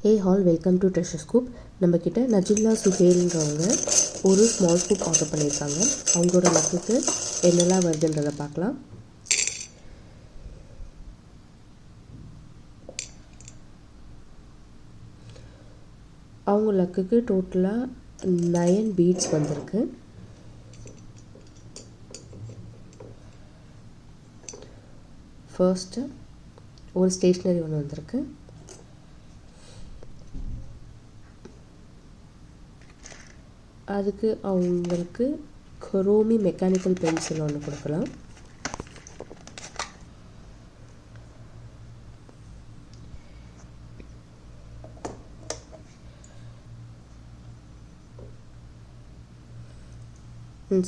Hey all, welcome to treasure scoop. நம்மக்கிட்ட நஜில்லா சுஹேல்ன்றவங்க ஒரு small scoop order பண்ணியிருக்காங்க. அவங்களோட லக்குக்கு என்னெல்லாம் வருதுன்றதை பார்க்கலாம். அவங்க லக்குக்கு டோட்டலாக 9 பீட்ஸ் வந்திருக்கு. ஃபர்ஸ்ட்டு ஒரு ஸ்டேஷ்னரி ஒன்று வந்திருக்கு. அதுக்கு அவங்களுக்கு குரோமி மெக்கானிக்கல் பென்சில் ஒன்று கொடுக்கலாம்.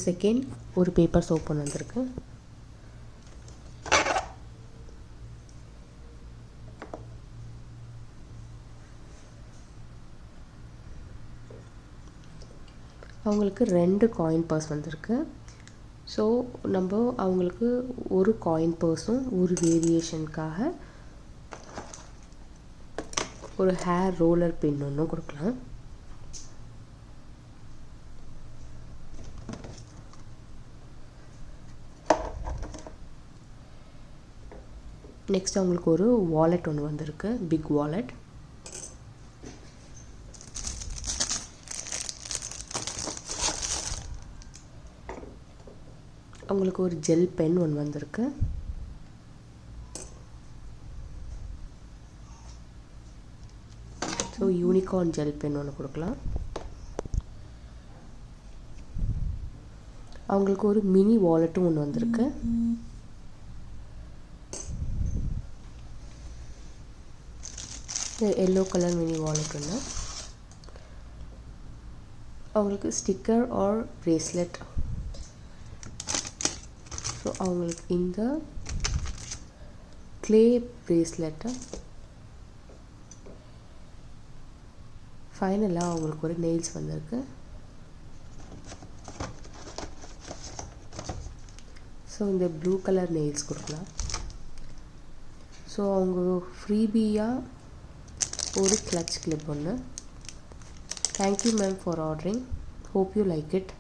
செகண்ட் ஒரு பேப்பர் சோப் ஒன்று வந்திருக்கு. அவங்களுக்கு 2 காயின் பர்ஸ் வந்திருக்கு. ஸோ நம்ம அவங்களுக்கு ஒரு காயின் பர்ஸும் ஒரு வேரியேஷனுக்காக ஒரு ஹேர் ரோலர் பின் ஒன்றும் கொடுக்கலாம். நெக்ஸ்ட் அவங்களுக்கு ஒரு வாலெட் ஒன்று வந்திருக்கு, பிக் வாலெட். அவங்களுக்கு ஒரு ஜெல் பென் ஒன்று வந்திருக்கு. ஸோ யூனிகார்ன் ஜெல் பென் ஒன்று கொடுக்கலாம். அவங்களுக்கு ஒரு மினி வாலெட்டும் ஒன்று வந்திருக்கு. எல்லோ கலர் மினி வாலெட் ஒன்று. அவங்களுக்கு ஸ்டிக்கர் ஆர் பிரேஸ்லெட். ஸோ அவங்களுக்கு இந்த க்ளே பிரேஸ்லெட்டை. ஃபைனலாக அவங்களுக்கு ஒரு நெயில்ஸ் வந்திருக்கு. ஸோ இந்த ப்ளூ கலர் நெயில்ஸ் கொடுக்கலாம். ஸோ அவங்க ஃப்ரீபியாக ஒரு கிளட்ச் கிளிப் ஒன்று. Thank you ma'am for ordering. Hope you like it.